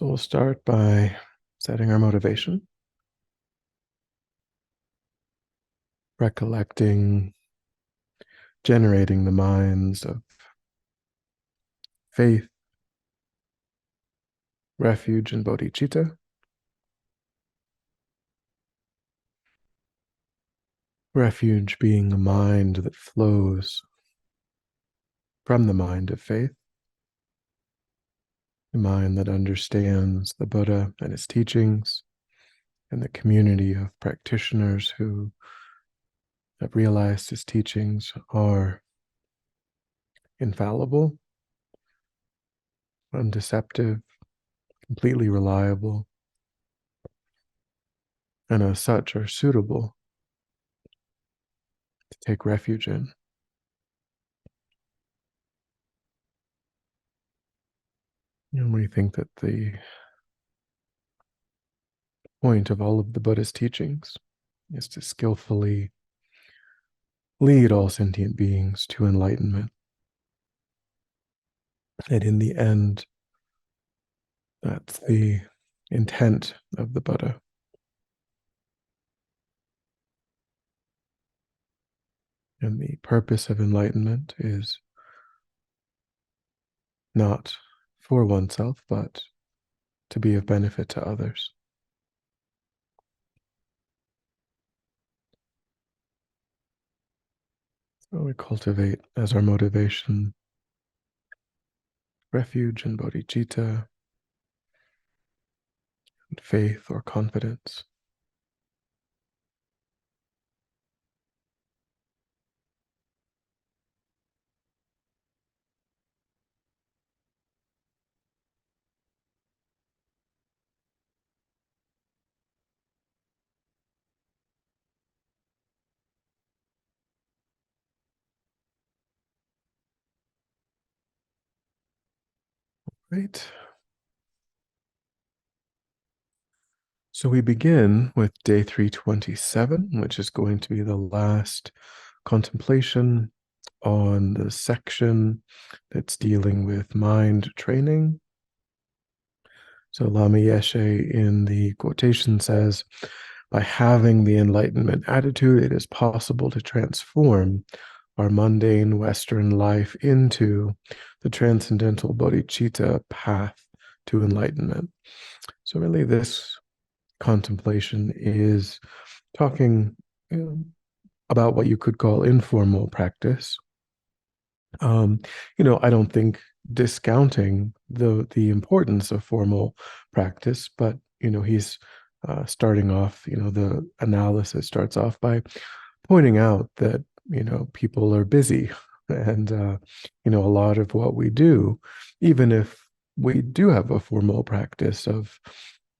So we'll start by setting our motivation, recollecting, generating the minds of faith, refuge, and bodhicitta. Refuge being a mind that flows from the mind of faith, the mind that understands the Buddha and his teachings, and the community of practitioners who have realized his teachings are infallible, undeceptive, completely reliable, and as such are suitable to take refuge in. And we think that the point of all of the Buddha's teachings is to skillfully lead all sentient beings to enlightenment. And in the end, that's the intent of the Buddha. And the purpose of enlightenment is not for oneself, but to be of benefit to others. So we cultivate as our motivation refuge and bodhicitta, and faith or confidence. Right. So we begin with day 327, which is going to be the last contemplation on the section that's dealing with mind training. So Lama Yeshe in the quotation says, by having the enlightenment attitude, it is possible to transform our mundane Western life into the transcendental bodhicitta path to enlightenment. So really this contemplation is talking about what you could call informal practice. I don't think discounting the importance of formal practice, but he's starting off. The analysis starts off by pointing out that people are busy, and a lot of what we do, even if we do have a formal practice of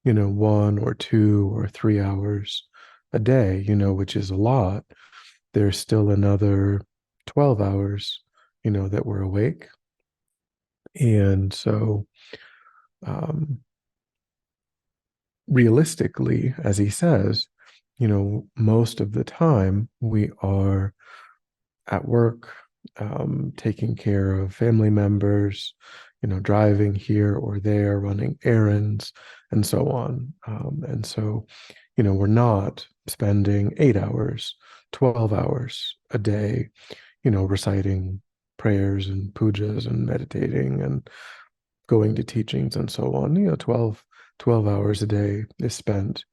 1 or 2 or 3 hours a day, which is a lot, there's still another 12 hours that we're awake. And so realistically, as he says, most of the time we are at work, taking care of family members, driving here or there, running errands, and so on. And so, we're not spending 8 hours, 12 hours a day, reciting prayers and pujas and meditating and going to teachings and so on. 12 hours a day is spent,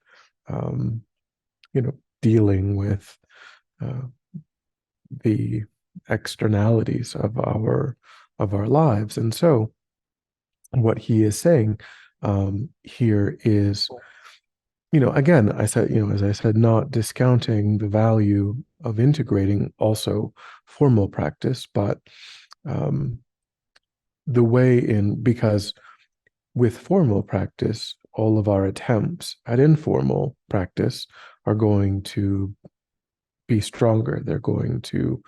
um, dealing with the externalities of our lives. And so what he is saying here is, again, I said, as I said, not discounting the value of integrating also formal practice, but the way in, because with formal practice, all of our attempts at informal practice are going to be stronger. They're going to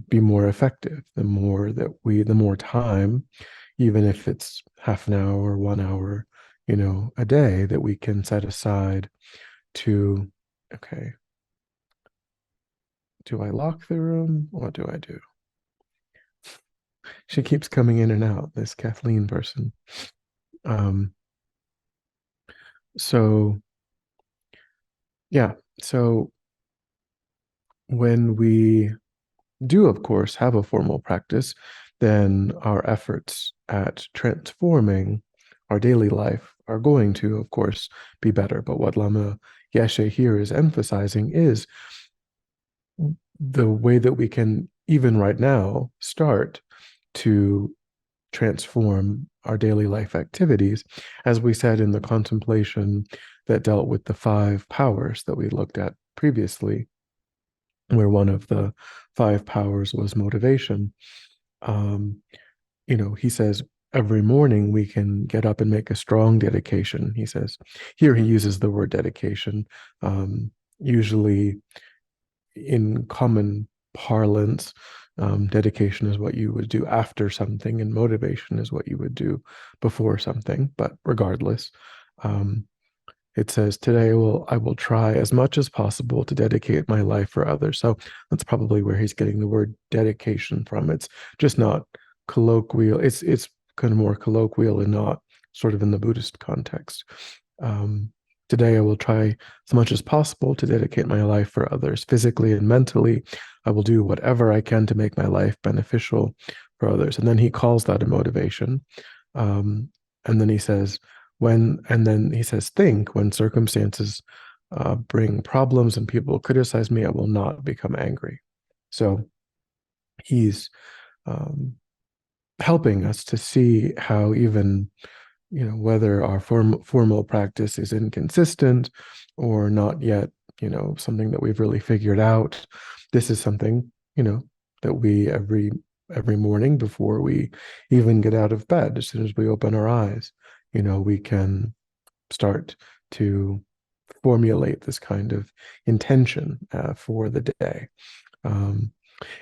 be more effective. The more time, even if it's half an hour or 1 hour, a day that we can set aside to, okay, do I lock the room? What do I do? She keeps coming in and out, this Kathleen person. So, yeah. So when we do, of course, have a formal practice, then our efforts at transforming our daily life are going to, of course, be better. But what Lama Yeshe here is emphasizing is the way that we can, even right now, start to transform our daily life activities, as we said in the contemplation that dealt with the 5 powers that we looked at previously, where one of the 5 powers was motivation. Um, he says every morning we can get up and make a strong dedication. He says, here he uses the word dedication. Usually in common parlance, dedication is what you would do after something, and motivation is what you would do before something. But regardless, um, it says, today I will try as much as possible to dedicate my life for others. So that's probably where he's getting the word dedication from. It's just not colloquial. It's kind of more colloquial and not sort of in the Buddhist context. Um, Today I will try as much as possible to dedicate my life for others, physically and mentally. I will do whatever I can to make my life beneficial for others. And then he calls that a motivation. Um, and then he says, think when circumstances bring problems and people criticize me, I will not become angry. So he's um, helping us to see how even, whether our formal practice is inconsistent or not yet, something that we've really figured out. This is something, that we every morning before we even get out of bed, as soon as we open our eyes, we can start to formulate this kind of intention for the day. Um,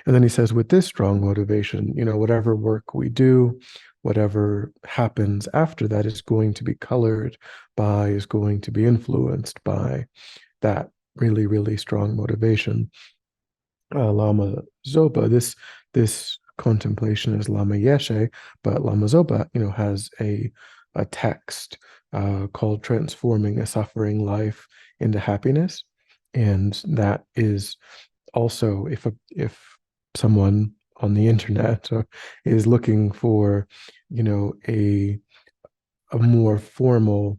and then he says, with this strong motivation, whatever work we do, whatever happens after that is going to be is going to be influenced by that really, really strong motivation. Lama Zopa, this contemplation is Lama Yeshe, but Lama Zopa, has a text called "Transforming a Suffering Life into Happiness," and that is also, if someone on the internet is looking for, a more formal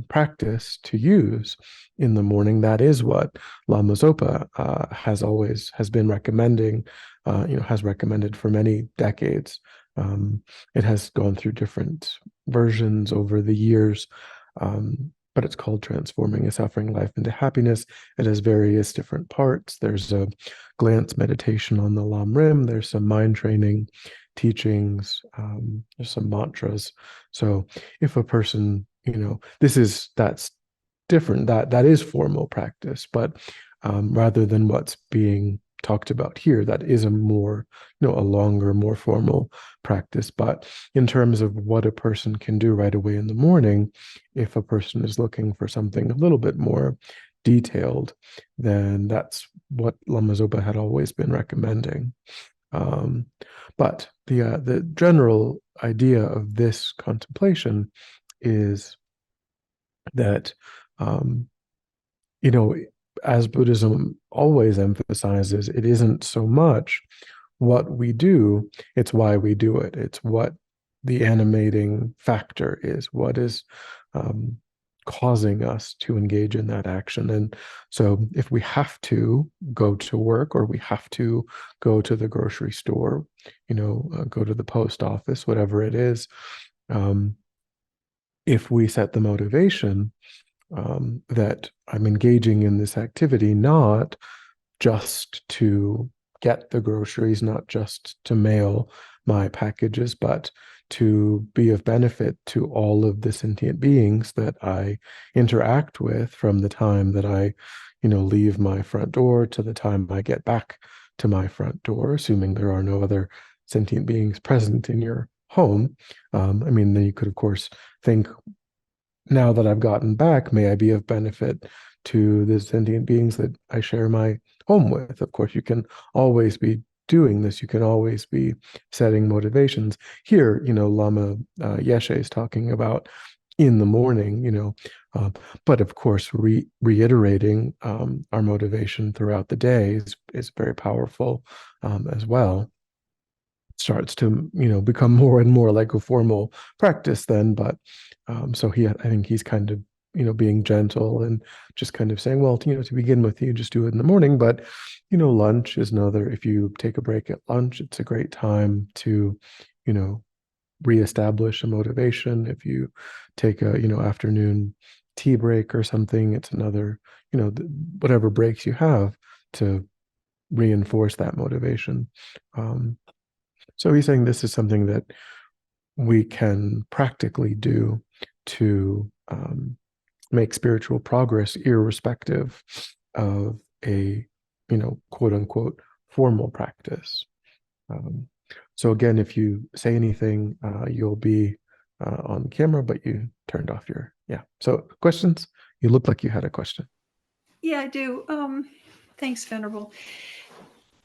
practice to use in the morning, that is what Lama Zopa has been recommending, has recommended for many decades. It has gone through different versions over the years, but it's called Transforming a Suffering Life into Happiness. It has various different parts. There's a glance meditation on the Lamrim. There's some mind training teachings. There's some mantras. So if a person, that's different. That is formal practice, but rather than what's being talked about here, that is a more, a longer, more formal practice. But in terms of what a person can do right away in the morning, if a person is looking for something a little bit more detailed, then that's what Lama Zopa had always been recommending. But the general idea of this contemplation is that, um, you know, as Buddhism always emphasizes, it isn't so much what we do, it's why we do it. It's what the animating factor is, what is um, causing us to engage in that action. And so if we have to go to work, or we have to go to the grocery store, go to the post office, whatever it is, if we set the motivation that I'm engaging in this activity not just to get the groceries, not just to mail my packages, but to be of benefit to all of the sentient beings that I interact with, from the time that I, leave my front door to the time I get back to my front door, assuming there are no other sentient beings present in your home. Then you could, of course, think, now that I've gotten back, may I be of benefit to the sentient beings that I share my home with. Of course, you can always be doing this. You can always be setting motivations. Here, Lama Yeshe is talking about in the morning, but of course, reiterating our motivation throughout the day is very powerful as well. Starts to become more and more like a formal practice then, but so I think he's kind of being gentle and just kind of saying, well, to begin with, you just do it in the morning, but lunch is another. If you take a break at lunch, it's a great time to you know reestablish a motivation. If you take a afternoon tea break or something, it's another whatever breaks you have to reinforce that motivation. So he's saying this is something that we can practically do to make spiritual progress, irrespective of a quote unquote formal practice. Um, so again, if you say anything, you'll be on camera, but you turned off your, yeah. So questions? You look like you had a question. Yeah, I do. Thanks, Venerable.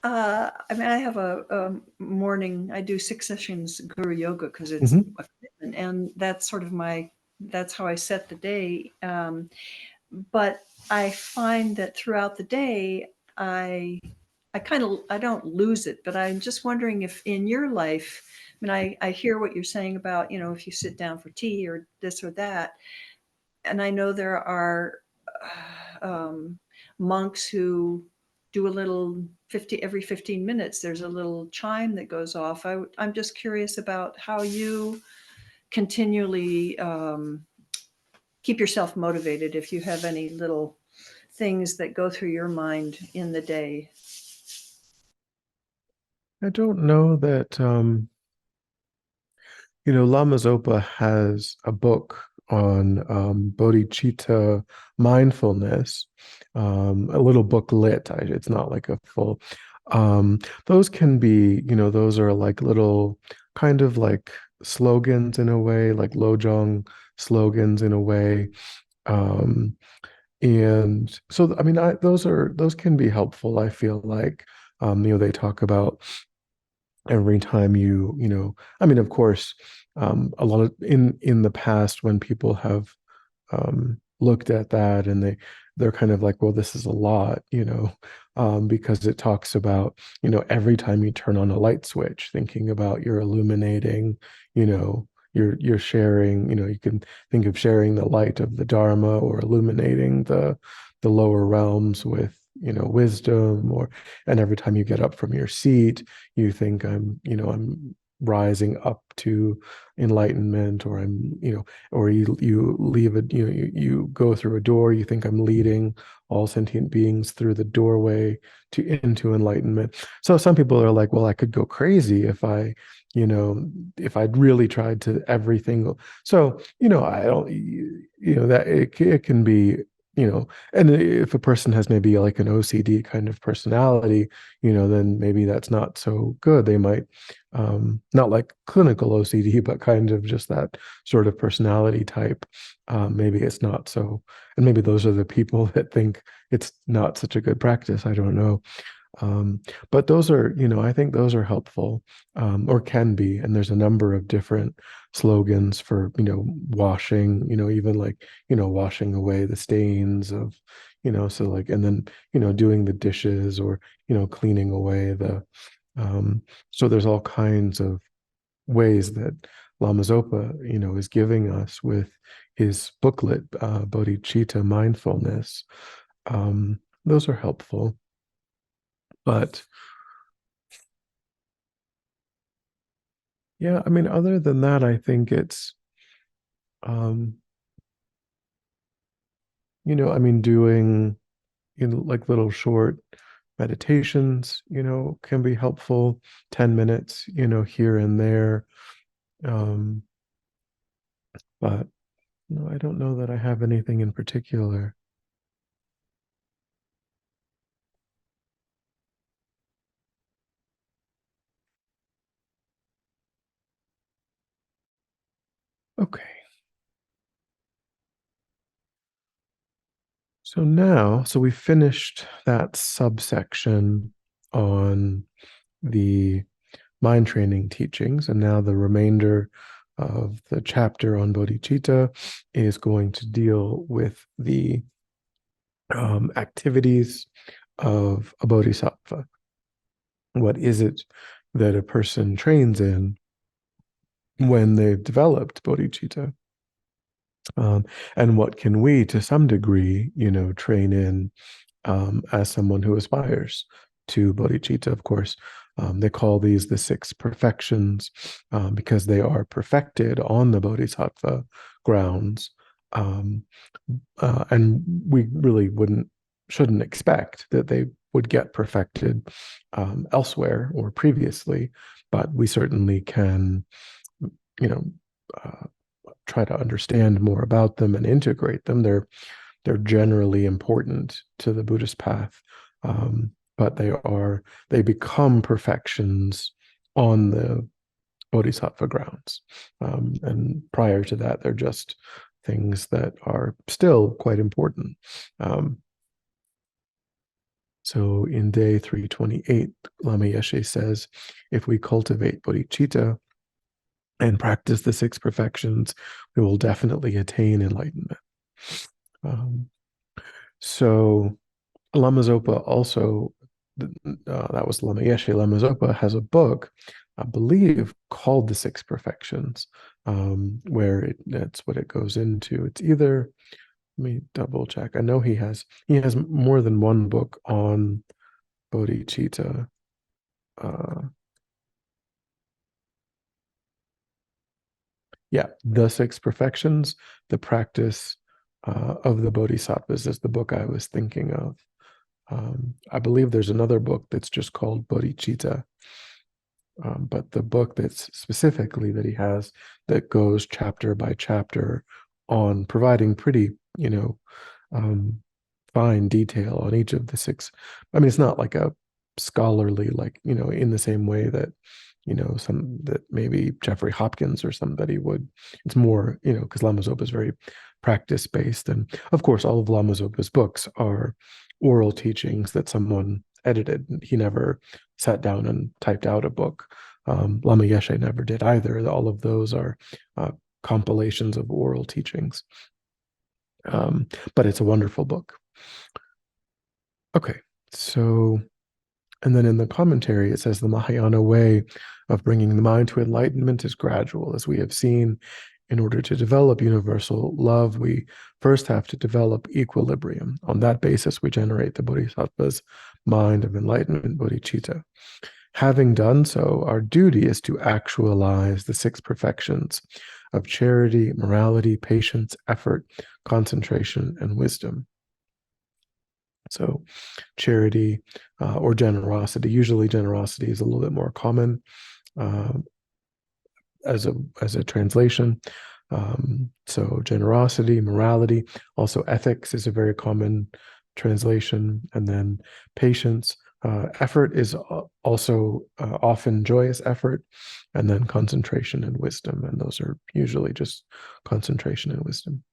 I mean, I have a morning, I do 6 sessions Guru Yoga because it's Mm-hmm. a commitment, and that's sort of that's how I set the day. But I find that throughout the day, I don't lose it, but I'm just wondering if in your life, I mean, I hear what you're saying about, if you sit down for tea or this or that. And I know there are monks who do a little every 15 minutes, there's a little chime that goes off. I'm just curious about how you continually keep yourself motivated, if you have any little things that go through your mind in the day. I don't know that Lama Zopa has a book on bodhicitta mindfulness, a little booklet. It's not like a full. Those can be, those are like little kind of like slogans in a way, like Lojong slogans in a way. Um, and so, I mean, those can be helpful. I feel like, they talk about every time I mean, of course, a lot of in the past when people have looked at that and they're kind of like, well, this is a lot, because it talks about, every time you turn on a light switch, thinking about you're illuminating, you're sharing, you can think of sharing the light of the Dharma or illuminating the lower realms with wisdom, and every time you get up from your seat, you think I'm rising up to enlightenment, or or you leave it, you go through a door, you think I'm leading all sentient beings through the doorway into enlightenment. So some people are like, well, I could go crazy if I'd really tried to everything. So I don't, that it can be, and if a person has maybe like an OCD kind of personality, then maybe that's not so good. They might, not like clinical OCD, but kind of just that sort of personality type. Maybe it's not so, and maybe those are the people that think it's not such a good practice. I don't know. Um, but those are, I think those are helpful, or can be. And there's a number of different slogans for, washing, even like, washing away the stains of, so like, and then, doing the dishes, or, cleaning away so there's all kinds of ways that Lama Zopa, is giving us with his booklet, Bodhicitta Mindfulness. Those are helpful. But yeah, I mean, other than that, I think it's, um, I mean, doing, like little short meditations, can be helpful, 10 minutes, here and there. Um, but no, I don't know that I have anything in particular. Okay. So we finished that subsection on the mind training teachings, and now the remainder of the chapter on bodhicitta is going to deal with the activities of a bodhisattva. What is it that a person trains in when they've developed bodhicitta? And what can we, to some degree, train in as someone who aspires to bodhicitta? Of course, they call these the 6 perfections because they are perfected on the bodhisattva grounds. And we really shouldn't expect that they would get perfected elsewhere or previously, but we certainly can, try to understand more about them and integrate them. They're generally important to the Buddhist path, but they become perfections on the bodhisattva grounds. And prior to that, they're just things that are still quite important. So in day 328, Lama Yeshe says, if we cultivate bodhicitta and practice the 6 perfections, we will definitely attain enlightenment. So Lama Zopa also, that was Lama Yeshe. Lama Zopa has a book, I believe, called The 6 Perfections, where that's what it goes into. It's either, let me double check. I know he has more than one book on bodhicitta. Yeah, The 6 Perfections, the practice of the bodhisattvas is the book I was thinking of. I believe there's another book that's just called Bodhicitta, but the book that's specifically that he has that goes chapter by chapter on providing pretty, fine detail on each of the 6. I mean, it's not like a scholarly, like, in the same way that, some that maybe Jeffrey Hopkins or somebody would. It's more, because Lama Zopa is very practice based. And of course, all of Lama Zopa's books are oral teachings that someone edited. He never sat down and typed out a book. Lama Yeshe never did either. All of those are compilations of oral teachings. But it's a wonderful book. Okay, so, and then in the commentary, it says the Mahayana way of bringing the mind to enlightenment is gradual. As we have seen, in order to develop universal love, we first have to develop equilibrium. On that basis, we generate the Bodhisattva's mind of enlightenment, bodhicitta. Having done so, our duty is to actualize the 6 perfections of charity, morality, patience, effort, concentration, and wisdom. So charity or generosity, usually generosity is a little bit more common as a translation. So generosity, morality, also ethics is a very common translation. And then patience, effort is also often joyous effort, and then concentration and wisdom. And those are usually just concentration and wisdom.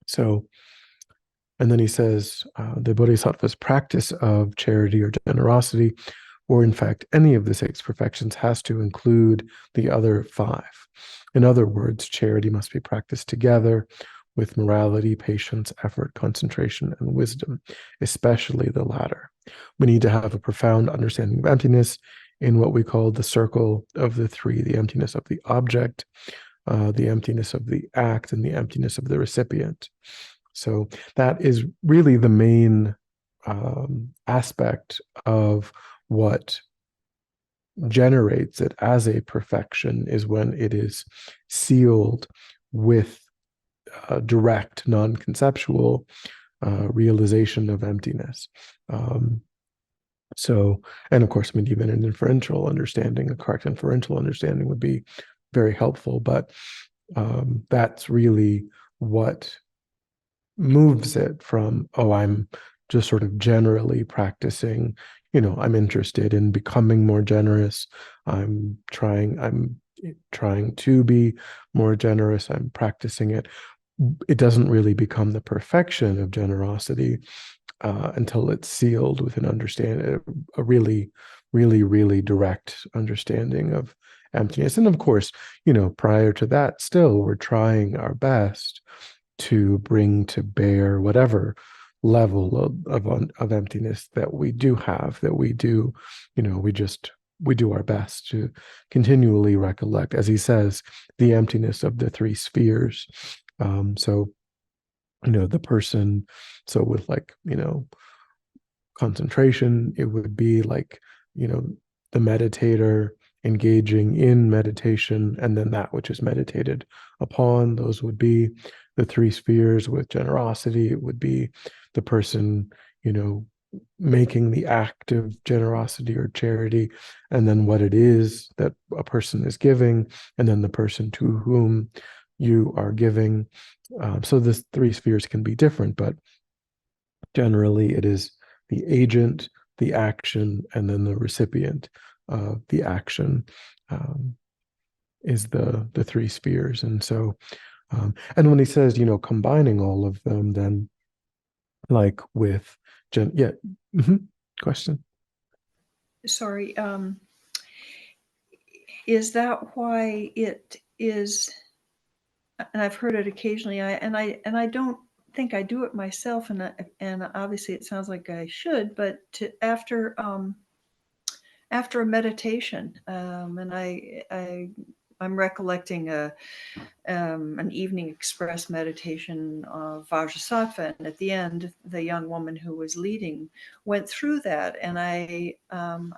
So, and then he says the Bodhisattva's practice of charity or generosity, or in fact, any of the 6 perfections, has to include the other 5. In other words, charity must be practiced together with morality, patience, effort, concentration, and wisdom, especially the latter. We need to have a profound understanding of emptiness in what we call the circle of the 3, the emptiness of the object, the emptiness of the act, and the emptiness of the recipient. So that is really the main aspect of what generates it as a perfection, is when it is sealed with direct, non-conceptual realization of emptiness. So, and of course, I mean, even an inferential understanding, a correct inferential understanding would be very helpful, but that's really what moves it from, oh, I'm just sort of generally practicing, I'm interested in becoming more generous. I'm trying to be more generous. I'm practicing it. It doesn't really become the perfection of generosity until it's sealed with an understanding, a really, really, really direct understanding of emptiness. And of course, prior to that, still we're trying our best to bring to bear whatever level of emptiness that we do have, that we do, we do our best to continually recollect, as he says, the emptiness of the three spheres. So, the person, so with like, concentration, it would be like, the meditator engaging in meditation, and then that which is meditated upon. Those would be the three spheres. With generosity, it would be the person, making the act of generosity or charity, and then what it is that a person is giving, and then the person to whom you are giving. So the three spheres can be different, but generally it is the agent, the action, and then the recipient of the action, is the three spheres. And so, and when he says, combining all of them, then like with yeah, question. Sorry, is that why it is? And I've heard it occasionally. I don't think I do it myself, and obviously it sounds like I should. But after a meditation, and I'm recollecting an evening express meditation of Vajrasattva, and at the end, the young woman who was leading went through that, and I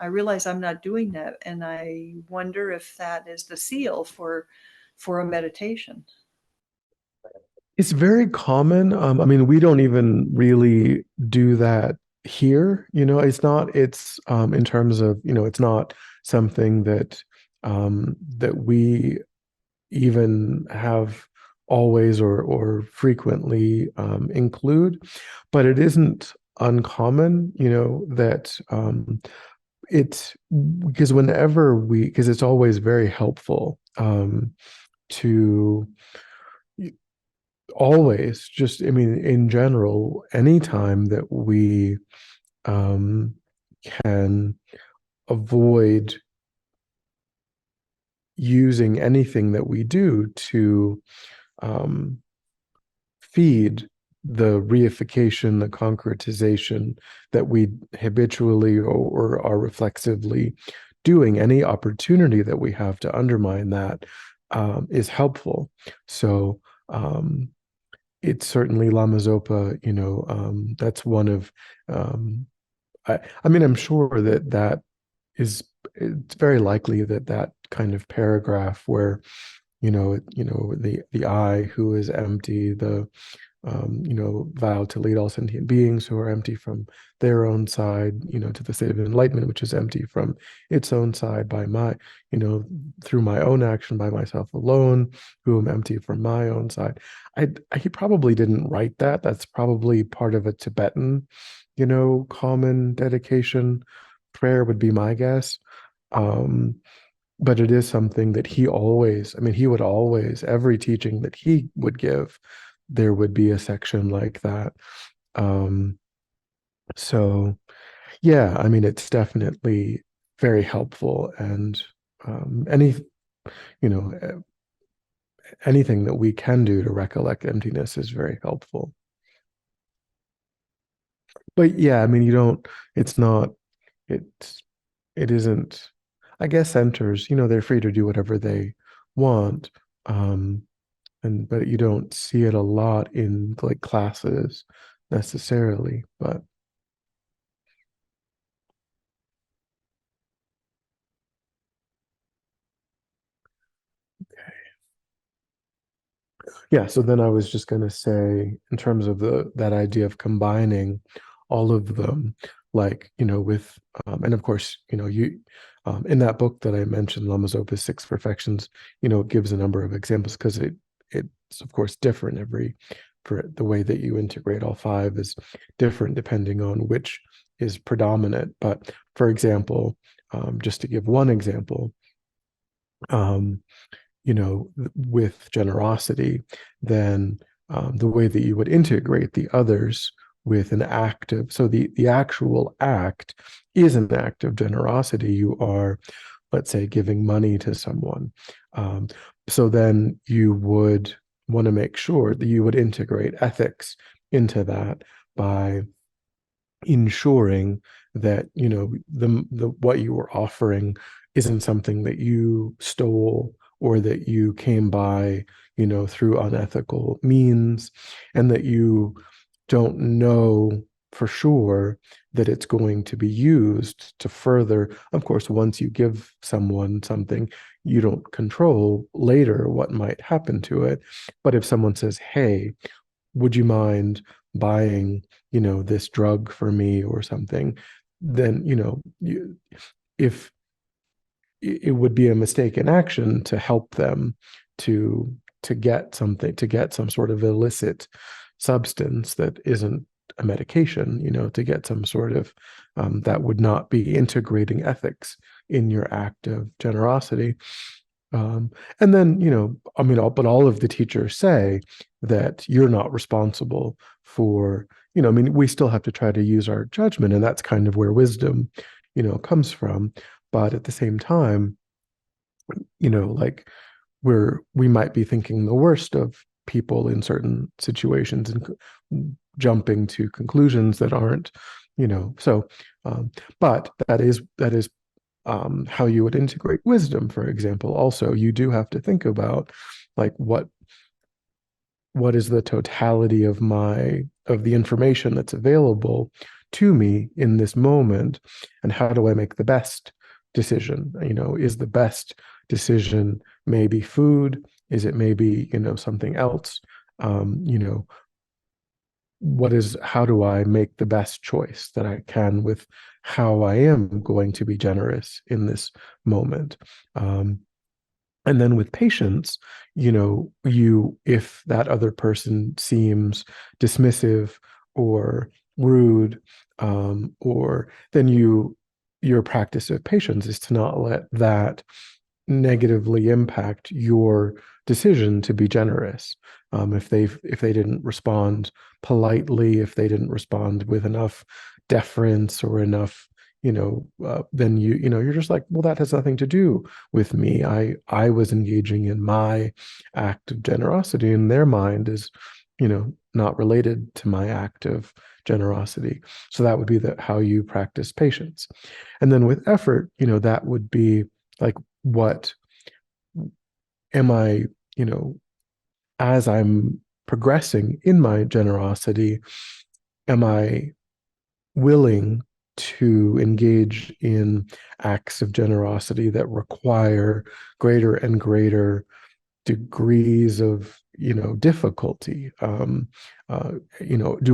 realize I'm not doing that, and I wonder if that is the seal for a meditation. It's very common. I mean, we don't even really do that here. It's in terms of, it's not something that we even have always or frequently include, but it isn't uncommon, that it's because because it's always very helpful to always just, I mean, in general, anytime that we can avoid using anything that we do to feed the reification, the concretization that we habitually or are reflexively doing, any opportunity that we have to undermine that is helpful. So it's certainly Lama Zopa, that's one of, I mean, I'm sure that it's very likely that kind of paragraph where, the I who is empty, the vow to lead all sentient beings who are empty from their own side, to the state of enlightenment, which is empty from its own side by through my own action by myself alone, who am empty from my own side. He probably didn't write that. That's probably part of a Tibetan, common dedication prayer would be my guess. But it is something that he would always, every teaching that he would give, there would be a section like that. So yeah, I mean, it's definitely very helpful, and you know, anything that we can do to recollect emptiness is very helpful. But yeah, I mean, it's not, it's, it isn't, I guess centers, they're free to do whatever they want. But you don't see it a lot in like classes necessarily, but yeah. So then I was just going to say, in terms of that idea of combining all of them, like, with and of course, you in that book that I mentioned, Lama Zopa's Six Perfections, it gives a number of examples, because it's of course different for the way that you integrate all five is different depending on which is predominant. But for example, just to give one example, um, with generosity, then the way that you would integrate the others with an so the actual act is an act of generosity. You are let's say giving money to someone. Um, so then you would want to make sure that you would integrate ethics into that by ensuring that the what you were offering isn't something that you stole or that you came by through unethical means, and that you don't know for sure that it's going to be used to further. Of course, once you give someone something, you don't control later what might happen to it. But if someone says, hey, would you mind buying this drug for me or something, then if it would be a mistaken action to help them to get something, to get some sort of illicit substance that isn't a medication, to get some sort of that would not be integrating ethics in your act of generosity. And then, I mean, but all of the teachers say that you're not responsible for, I mean, we still have to try to use our judgment, and that's kind of where wisdom, comes from. But at the same time, like we might be thinking the worst of people in certain situations and jumping to conclusions that aren't, so, but that is how you would integrate wisdom, for example. Also, you do have to think about like what is the totality of the information that's available to me in this moment, and how do I make the best decision? Is the best decision maybe food? Is it maybe something else? How do I make the best choice that I can with how I am going to be generous in this moment? And then with patience, if that other person seems dismissive or rude, or then your practice of patience is to not let that negatively impact your decision to be generous. If they didn't respond politely, if they didn't respond with enough deference or enough, then you're just like, well, that has nothing to do with me. I was engaging in my act of generosity, and their mind is, not related to my act of generosity. So that would be how you practice patience. And then with effort, that would be like, what am I, as I'm progressing in my generosity, am I willing to engage in acts of generosity that require greater and greater degrees of difficulty? Do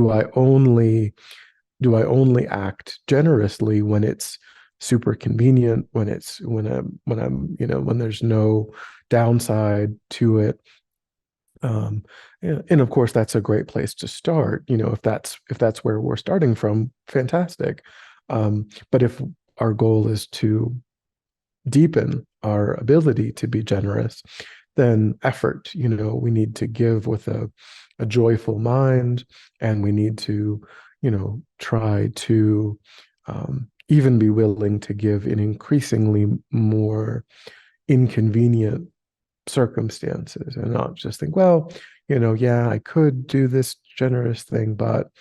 I only act generously when it's super convenient, when there's no downside to it? And of course, that's a great place to start. If that's where we're starting from, fantastic. But if our goal is to deepen our ability to be generous, then effort, we need to give with a joyful mind, and we need to, try to even be willing to give in increasingly more inconvenient circumstances, and not just think, well, yeah, I could do this generous thing, but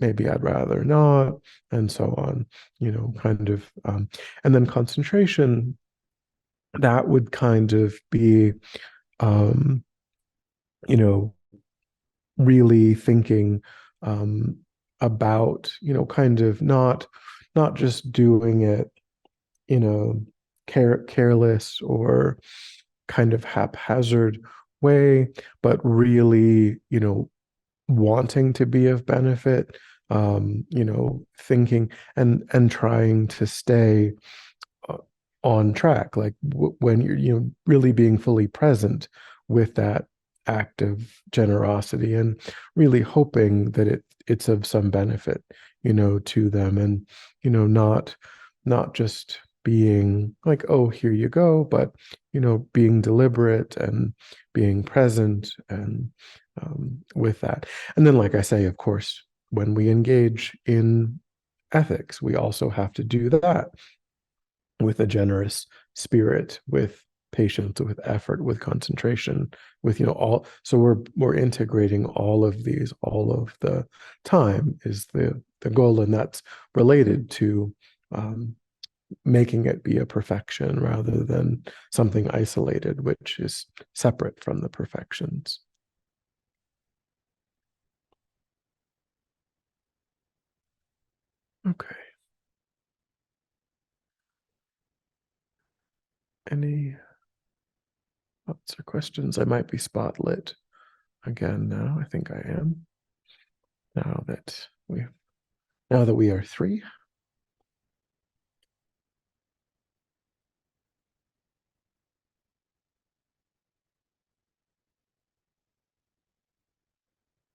maybe I'd rather not, and so on, kind of. And then concentration, that would kind of be, um, you know, really thinking about, kind of not just doing it in a careless or kind of haphazard way, but really, wanting to be of benefit, thinking and trying to stay uh, on track, like when you're really being fully present with that act of generosity, and really hoping that it's of some benefit to them, and not just being like, oh, here you go, but being deliberate and being present, and with that. And then, like I say, of course, when we engage in ethics, we also have to do that. with a generous spirit, with patience, with effort, with concentration, with all. So we're integrating all of these all of the time is the goal, and that's related to making it be a perfection rather than something isolated, which is separate from the perfections. Okay. Any thoughts or questions? I might be spotlit again now. I think I am. Now that we are three.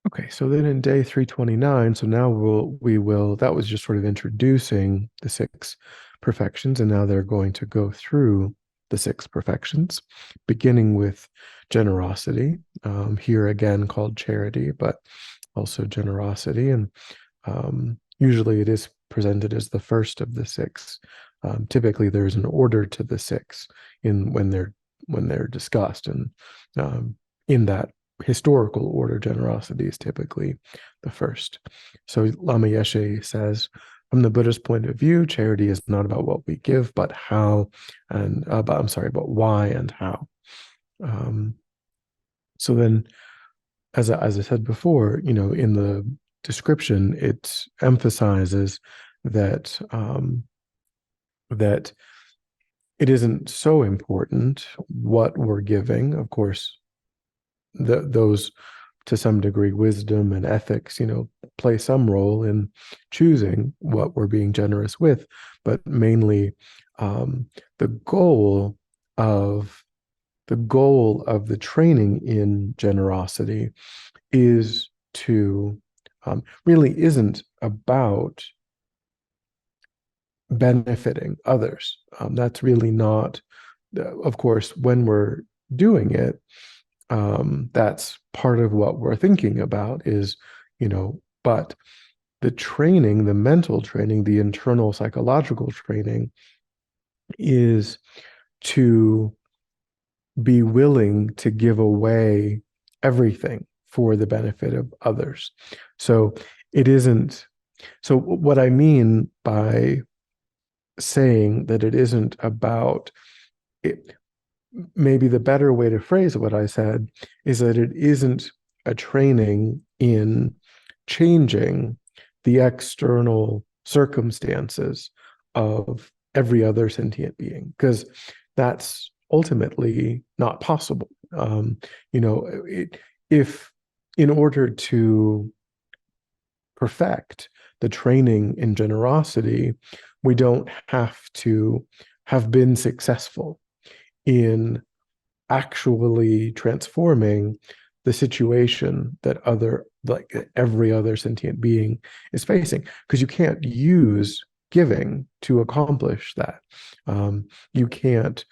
Okay, so then in day 329, so now we will, that was just sort of introducing the six perfections, and now they're going to go through the six perfections, beginning with generosity, here again called charity, but also generosity. And usually it is presented as the first of the six. Typically there's an order to the six when they're discussed, and in that historical order, generosity is typically the first. So Lama Yeshe says, from the Buddhist point of view, charity is not about what we give, but how and but why and how. So then, as I said before, in the description, it emphasizes that that it isn't so important what we're giving. Of course, those to some degree, wisdom and ethics, play some role in choosing what we're being generous with, but mainly the goal of the training in generosity is to really isn't about benefiting others. That's really not, of course, when we're doing it, that's part of what we're thinking about is, but the training, the mental training, the internal psychological training is to be willing to give away everything for the benefit of others. So it isn't, so what I mean by saying that it isn't about it, maybe the better way to phrase what I said is that it isn't a training in changing the external circumstances of every other sentient being, because that's ultimately not possible. If in order to perfect the training in generosity, we don't have to have been successful in actually transforming the situation that every other sentient being is facing, because you can't use giving to accomplish that. You can't,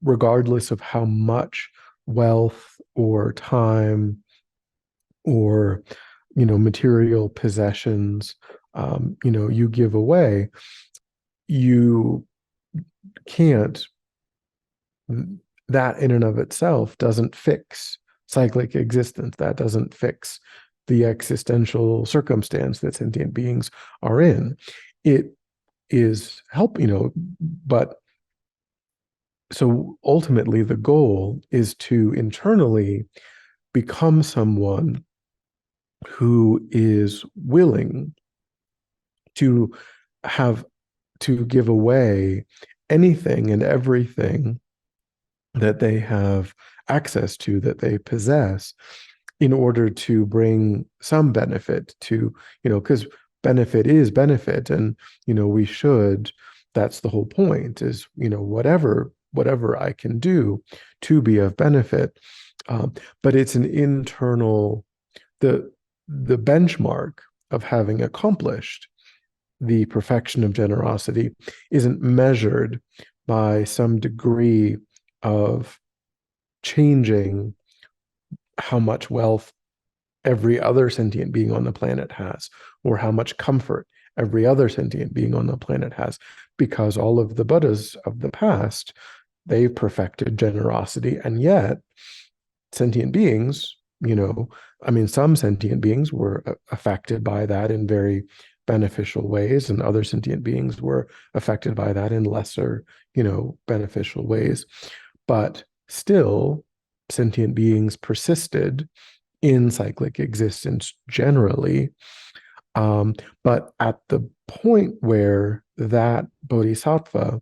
regardless of how much wealth or time or material possessions you give away, you can't, that in and of itself doesn't fix cyclic existence. That doesn't fix the existential circumstance that sentient beings are in. It is help, but so ultimately the goal is to internally become someone who is willing to have to give away anything and everything that they have access to, that they possess, in order to bring some benefit to, because benefit is benefit, and we should, that's the whole point, is whatever I can do to be of benefit. But it's an internal, the benchmark of having accomplished the perfection of generosity isn't measured by some degree of changing how much wealth every other sentient being on the planet has, or how much comfort every other sentient being on the planet has, because all of the Buddhas of the past, they perfected generosity, and yet sentient beings, I mean, some sentient beings were affected by that in very beneficial ways, and other sentient beings were affected by that in lesser, beneficial ways. But still, sentient beings persisted in cyclic existence generally. But at the point where that bodhisattva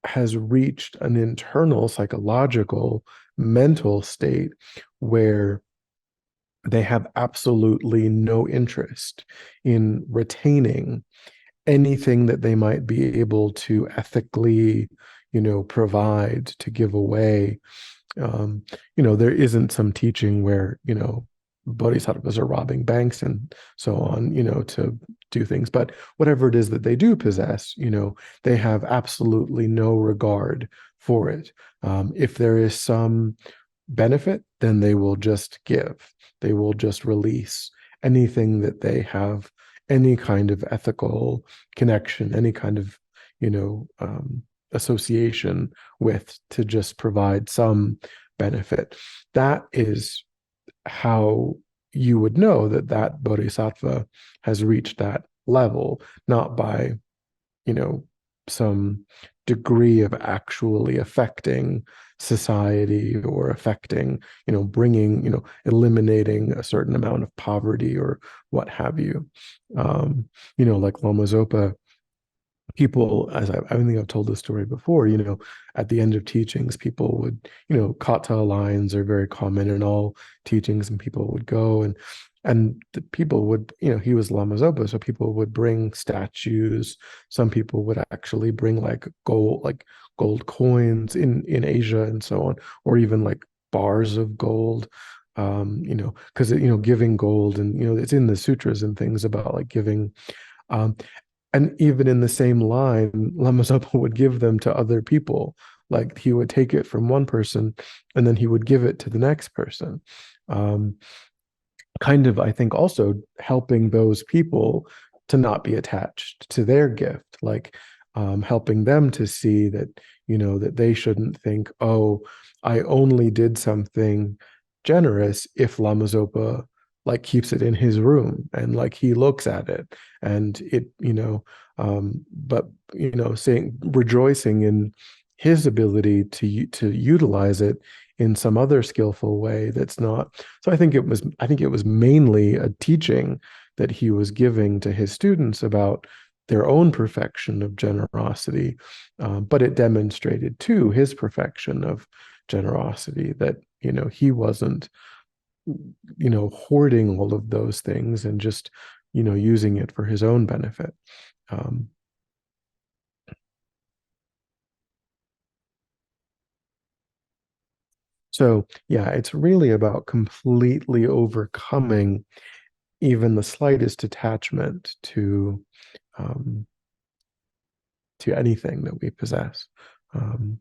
has reached an internal psychological mental state where they have absolutely no interest in retaining anything that they might be able to ethically, provide, to give away. There isn't some teaching where, bodhisattvas are robbing banks and so on, to do things. But whatever it is that they do possess, they have absolutely no regard for it. If there is some benefit, then they will just give. They will just release anything that they have any kind of ethical connection, any kind of, association with, to just provide some benefit. That is how you would know that that bodhisattva has reached that level, not by, some degree of actually affecting society or affecting, bringing, eliminating a certain amount of poverty or what have you. Like Lama Zopa, people, as I think I've told this story before, at the end of teachings, people would, kata lines are very common in all teachings, and people would go and the people would, he was Lama Zopa, so people would bring statues. Some people would actually bring like gold coins in Asia and so on, or even like bars of gold. Because giving gold, and it's in the sutras and things about like giving. And even in the same line, Lama Zopa would give them to other people. Like he would take it from one person and then he would give it to the next person. Um, Kind of, I think, also helping those people to not be attached to their gift, like helping them to see that, that they shouldn't think, oh, I only did something generous if Lama Zopa like keeps it in his room and like he looks at it and it, but saying, rejoicing in his ability to utilize it in some other skillful way that's not. So I think it was mainly a teaching that he was giving to his students about their own perfection of generosity, but it demonstrated too his perfection of generosity, that he wasn't hoarding all of those things and just using it for his own benefit. um, so yeah, it's really about completely overcoming even the slightest attachment um, to anything that we possess. Um,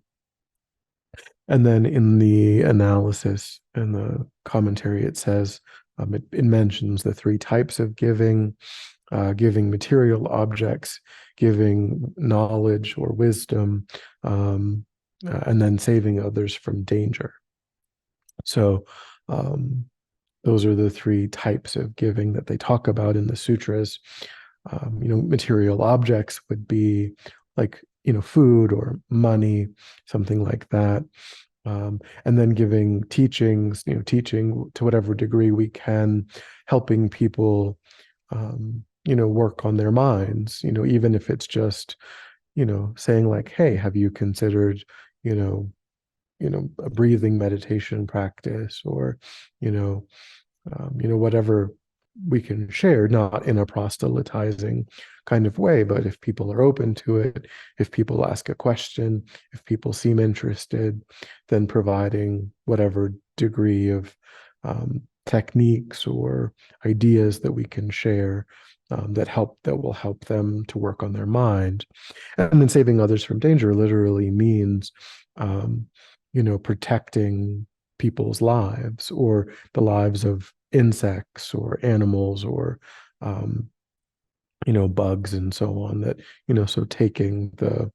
and then in the analysis and the commentary, it says, it mentions the three types of giving: giving material objects, giving knowledge or wisdom, and then saving others from danger. So um, those are the three types of giving that they talk about in the sutras. Material objects would be like, food or money, something like that. And then giving teachings, teaching to whatever degree we can, helping people, work on their minds, even if it's just, saying like, hey, have you considered, you know, a breathing meditation practice, or, you know, whatever we can share, not in a proselytizing kind of way, but if people are open to it, if people ask a question, if people seem interested, then providing whatever degree of techniques or ideas that we can share, that will help them to work on their mind. And then saving others from danger literally means, protecting people's lives, or the lives of insects or animals, or bugs and so on, that, so taking the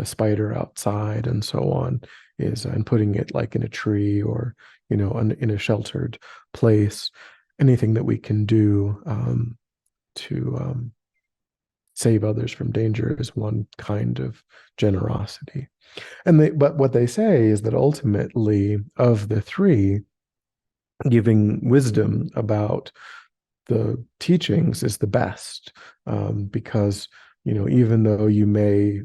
spider outside and so on and putting it like in a tree, or, in a sheltered place, anything that we can do to save others from danger is one kind of generosity. But what they say is that ultimately, of the three, giving wisdom about the teachings is the best, because, even though you may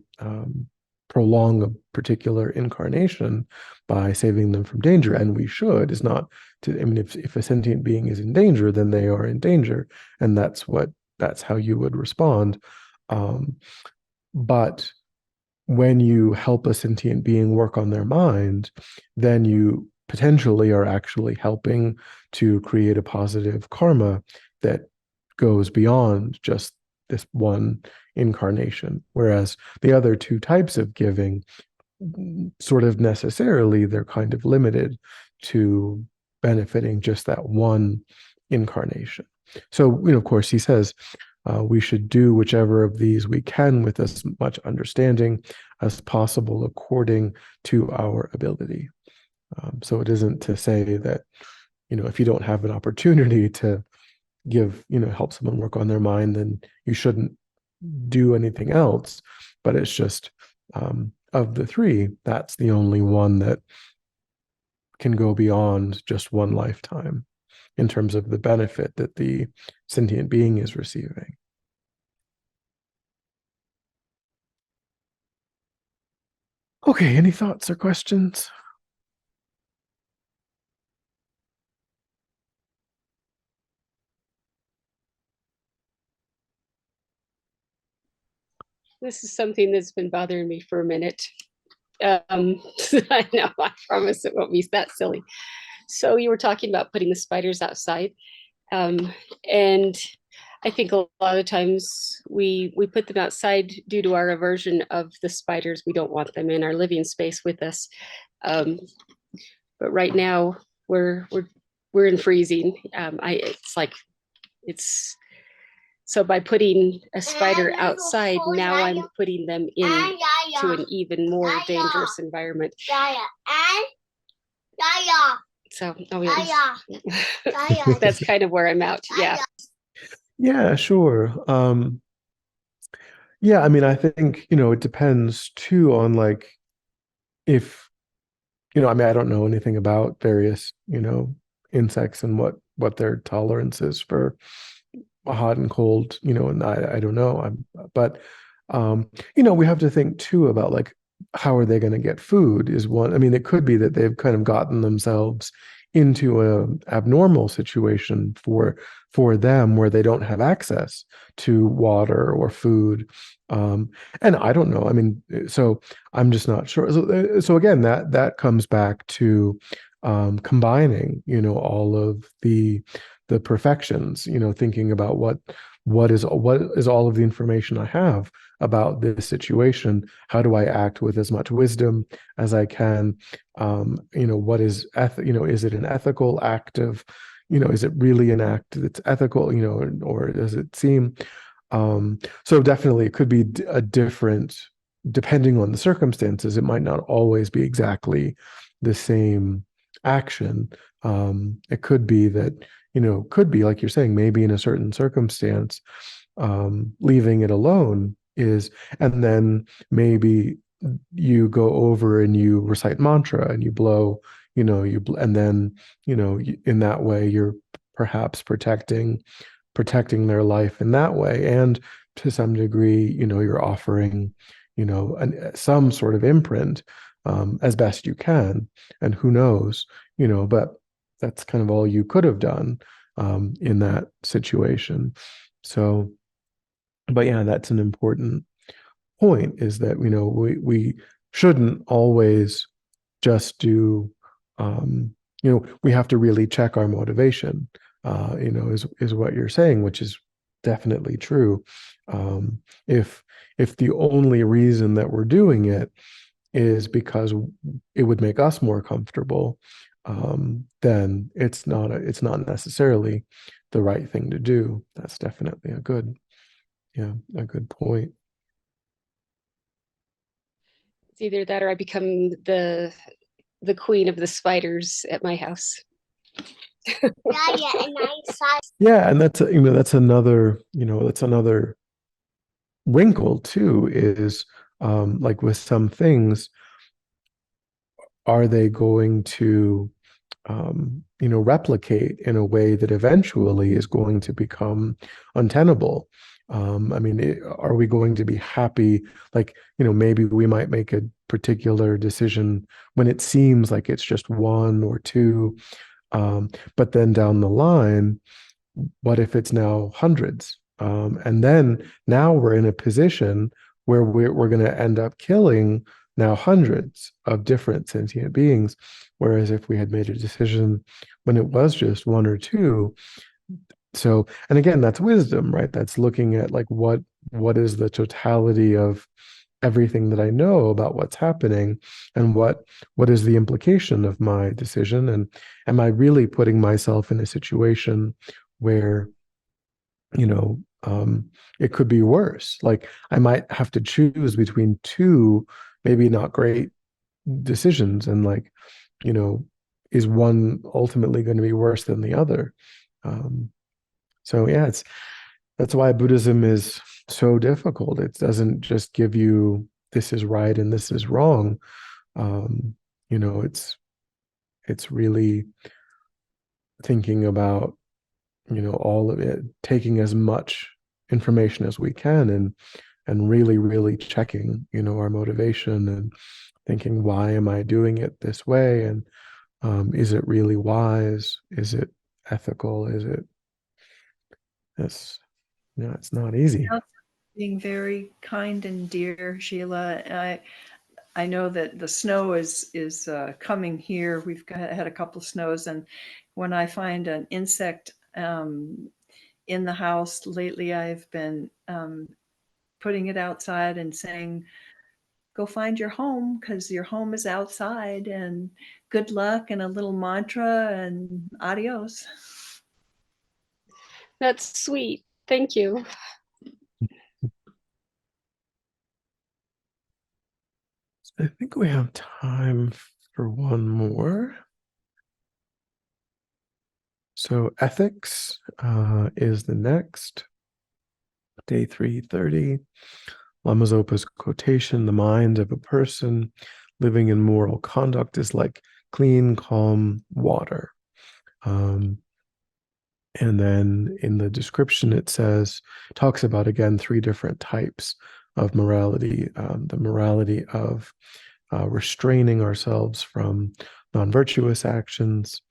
prolong a particular incarnation by saving them from danger, and we should, is not to, I mean, if a sentient being is in danger, then they are in danger, and that's how you would respond. But when you help a sentient being work on their mind, then you potentially are actually helping to create a positive karma that goes beyond just this one incarnation. Whereas the other two types of giving, sort of necessarily, they're kind of limited to benefiting just that one incarnation. So, of course, he says, we should do whichever of these we can with as much understanding as possible according to our ability. So it isn't to say that, if you don't have an opportunity to give, help someone work on their mind, then you shouldn't do anything else. But it's just, of the three, that's the only one that can go beyond just one lifetime in terms of the benefit that the sentient being is receiving. Okay, any thoughts or questions? This is something that's been bothering me for a minute. I know, I promise it won't be that silly. So you were talking about putting the spiders outside. And I think a lot of times we put them outside due to our aversion of the spiders. We don't want them in our living space with us. But right now we're in freezing. So by putting a spider outside, now I'm putting them in to an even more dangerous environment. So, that's kind of where I'm at. Yeah. Yeah, sure. Yeah, I mean, I think, it depends too on, like, if, I mean, I don't know anything about various, insects and what their tolerance is for hot and cold, and I don't know. But we have to think too about, like, how are they going to get food is one. I mean, it could be that they've kind of gotten themselves into a abnormal situation for them, where they don't have access to water or food. And I don't know. I mean, so I'm just not sure. So again, that comes back to combining, all of the perfections, thinking about what is all of the information I have about this situation. How do I act with as much wisdom as I can? What is is it an ethical act of, is it really an act that's ethical, or does it seem? So definitely it could be a different, depending on the circumstances. It might not always be exactly the same action. It could be that, could be like you're saying, maybe in a certain circumstance, leaving it alone is, and then maybe you go over and you recite mantra and you blow, and then, in that way you're perhaps protecting their life in that way. And to some degree, you're offering, some sort of imprint, as best you can. And who knows, but that's kind of all you could have done in that situation. So, but yeah, that's an important point, is that, we shouldn't always just do, we have to really check our motivation, is what you're saying, which is definitely true. If the only reason that we're doing it is because it would make us more comfortable, then it's not necessarily the right thing to do. That's definitely a good point. It's either that or I become the queen of the spiders at my house. Yeah, and that's that's another wrinkle too, is like with some things, are they going to replicate in a way that eventually is going to become untenable? I mean, are we going to be happy? Like, maybe we might make a particular decision when it seems like it's just one or two, but then down the line, what if it's now hundreds? And then now we're in a position where we're going to end up killing now hundreds of different sentient beings. Whereas if we had made a decision when it was just one or two, so, and again, that's wisdom, right? That's looking at like what is the totality of everything that I know about what's happening, and what is the implication of my decision, and am I really putting myself in a situation where it could be worse? Like, I might have to choose between two maybe not great decisions, and like, is one ultimately going to be worse than the other? So yeah, that's why Buddhism is so difficult. It doesn't just give you this is right and this is wrong. Um, it's really thinking about all of it, taking as much information as we can, and really, really checking our motivation, and thinking, why am I doing it this way? And is it really wise? Is it ethical? Is it this? It's not easy. Being very kind and dear, Sheila. I know that the snow is coming here. We've had a couple of snows, and when I find an insect in the house lately, I've been putting it outside and saying, "Go find your home, because your home is outside, and good luck," and a little mantra, and adios. That's sweet. Thank you. I think we have time for one more. So ethics is the next. Day 330. Lama Zopa's quotation: the mind of a person living in moral conduct is like clean, calm water. And then in the description, it talks about, again, three different types of morality. The morality of restraining ourselves from non-virtuous actions,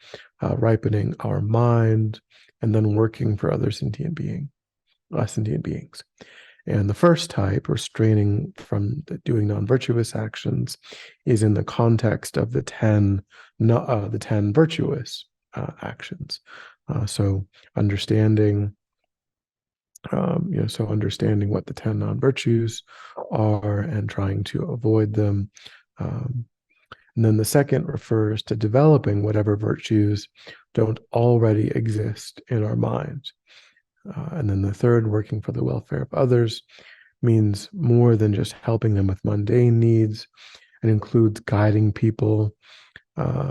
ripening our mind, and then working for other sentient beings. And the first type, restraining from doing non-virtuous actions, is in the context of the 10 virtuous actions. So understanding, understanding what the 10 non-virtues are and trying to avoid them. And then the second refers to developing whatever virtues don't already exist in our mind. And then the third, working for the welfare of others, means more than just helping them with mundane needs, and includes guiding people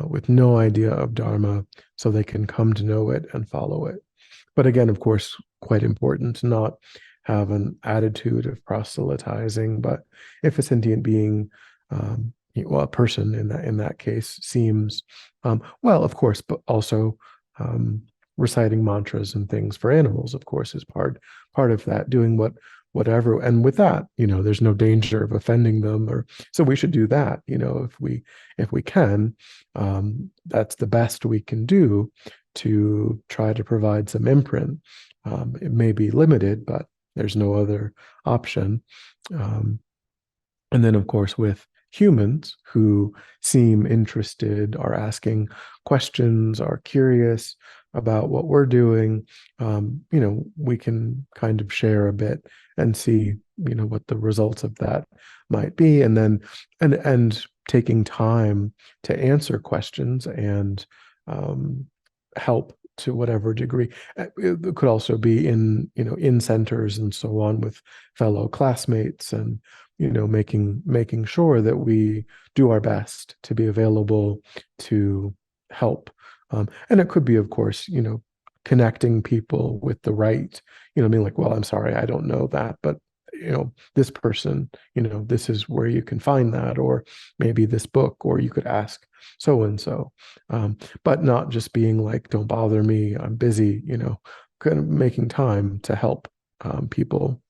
with no idea of Dharma so they can come to know it and follow it. But again, of course, quite important to not have an attitude of proselytizing. But if a sentient being, a person in that case, seems well, of course, but also reciting mantras and things for animals, of course, is part of that, doing whatever, and with that, there's no danger of offending them, or so we should do that, if we can. That's the best we can do to try to provide some imprint. It may be limited, but there's no other option. And then, of course, with humans who seem interested, are asking questions, are curious about what we're doing, we can kind of share a bit and see, what the results of that might be. And then, and taking time to answer questions and help to whatever degree. It could also be in, in centers and so on with fellow classmates, and, making sure that we do our best to be available to help. And it could be, of course, connecting people with the right, being like, well, I'm sorry, I don't know that, but this person, this is where you can find that, or maybe this book, or you could ask so and so, but not just being like, don't bother me, I'm busy, kind of making time to help people.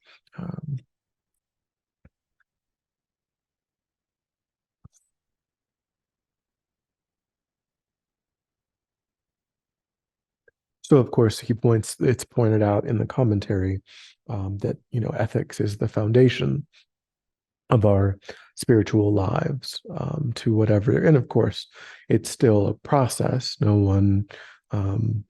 So of course it's pointed out in the commentary that ethics is the foundation of our spiritual lives, to whatever. And of course, it's still a process. No one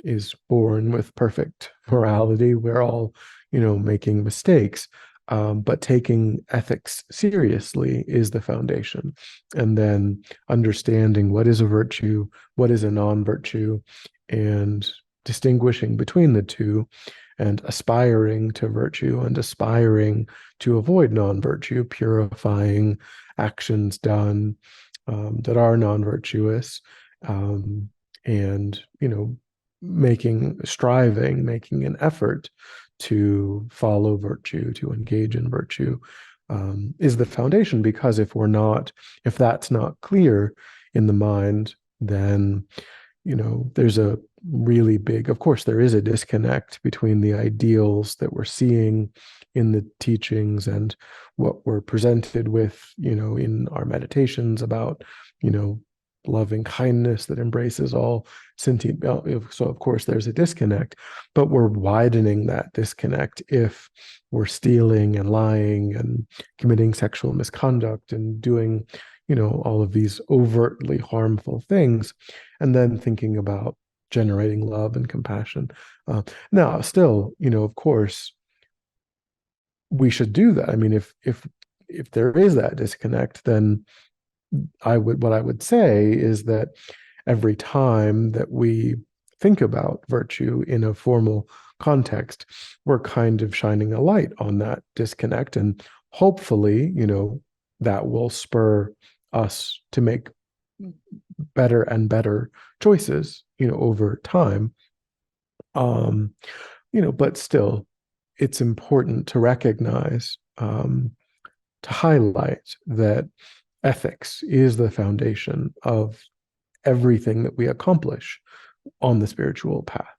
is born with perfect morality. We're all, making mistakes. But taking ethics seriously is the foundation. And then understanding what is a virtue, what is a non-virtue, and distinguishing between the two, and aspiring to virtue and aspiring to avoid non-virtue, purifying actions done that are non-virtuous, and making an effort to follow virtue, to engage in virtue, is the foundation. Because if that's not clear in the mind, then there's a really big, of course, there is a disconnect between the ideals that we're seeing in the teachings and what we're presented with, in our meditations about, loving kindness that embraces all sentient. So of course there's a disconnect, but we're widening that disconnect if we're stealing and lying and committing sexual misconduct and doing, all of these overtly harmful things, and then thinking about generating love and compassion. Now, still, of course, we should do that. I mean, if there is that disconnect, then what I would say is that every time that we think about virtue in a formal context, we're kind of shining a light on that disconnect, and hopefully, that will spur us to make better and better choices, over time. But still, it's important to recognize, to highlight that ethics is the foundation of everything that we accomplish on the spiritual path.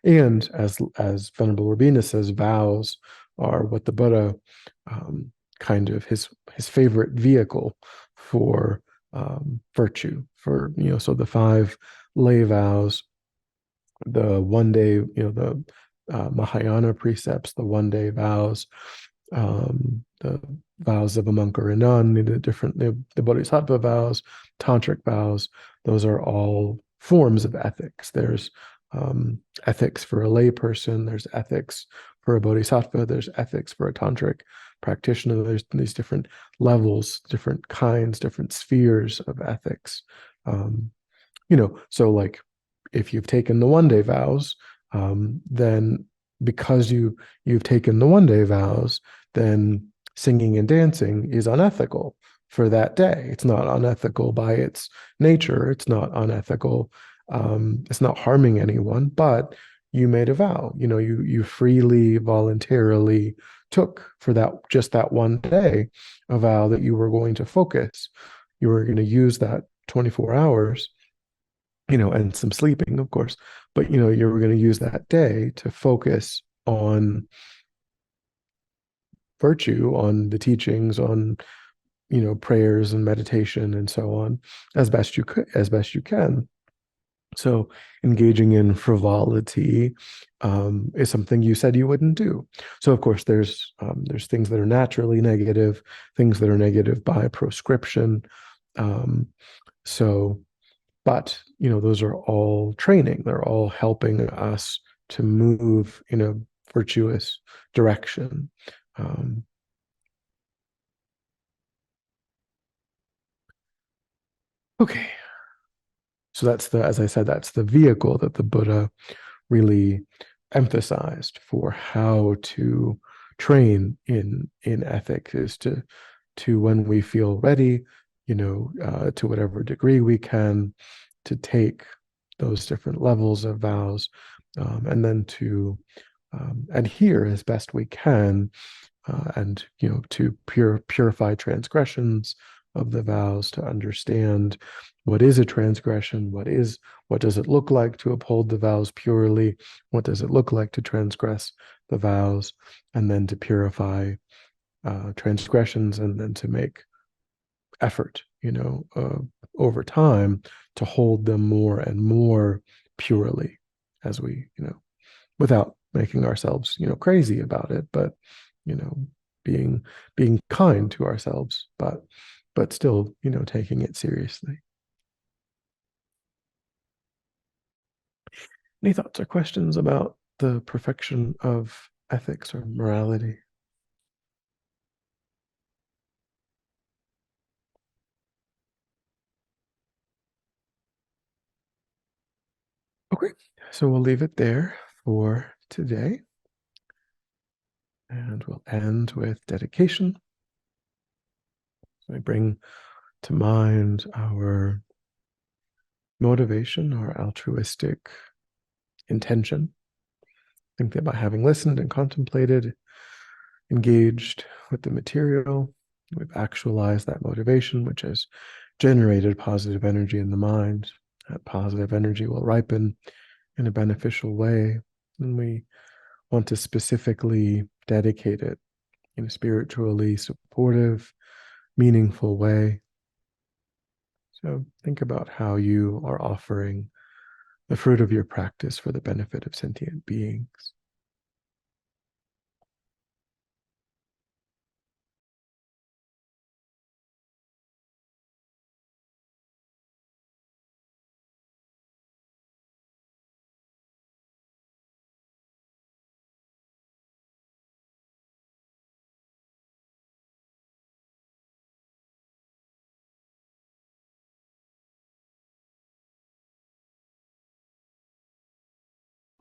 And as Venerable Robina says, vows are what the Buddha, kind of his favorite vehicle for virtue. So the 5 lay vows, the one day, the Mahayana precepts, the one day vows, the vows of a monk or a nun, the Bodhisattva vows, tantric vows. Those are all forms of ethics. There's ethics for a lay person. There's ethics for a bodhisattva. There's ethics for a tantric practitioner. There's these different levels, different kinds, different spheres of ethics. So like if you've taken the one day vows, then because you've taken the one day vows, then singing and dancing is unethical for that day. It's not unethical by its nature. It's not unethical. It's not harming anyone, but you made a vow. You freely, voluntarily took for just that one day a vow that you were going to focus. You were going to use that 24 hours, and some sleeping, of course, but you were going to use that day to focus on virtue, on the teachings, on prayers and meditation and so on, as best you can. So engaging in frivolity is something you said you wouldn't do. So of course there's things that are naturally negative, things that are negative by prescription. But those are all training. They're all helping us to move in a virtuous direction. Okay. So that's the, as I said, that's the vehicle that the Buddha really emphasized for how to train in ethics, is to when we feel ready, to whatever degree we can, to take those different levels of vows, and then to adhere as best we can, and to purify transgressions of the vows, to understand what is a transgression, what does it look like to uphold the vows purely, what does it look like to transgress the vows, and then to purify transgressions, and then to make effort, over time, to hold them more and more purely, as we, without making ourselves, crazy about it, but, you know, being kind to ourselves, but still, taking it seriously. Any thoughts or questions about the perfection of ethics or morality? Okay, so we'll leave it there for today. And we'll end with dedication. So I bring to mind our motivation, our altruistic intention. Think that by having listened and contemplated, engaged with the material, we've actualized that motivation, which has generated positive energy in the mind. That positive energy will ripen in a beneficial way, and we want to specifically dedicate it in a spiritually supportive, meaningful way. So think about how you are offering the fruit of your practice for the benefit of sentient beings.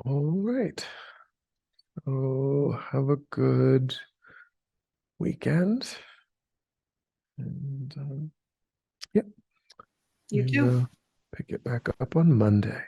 All right. Oh, have a good weekend. And yeah, You we too. will pick it back up on Monday.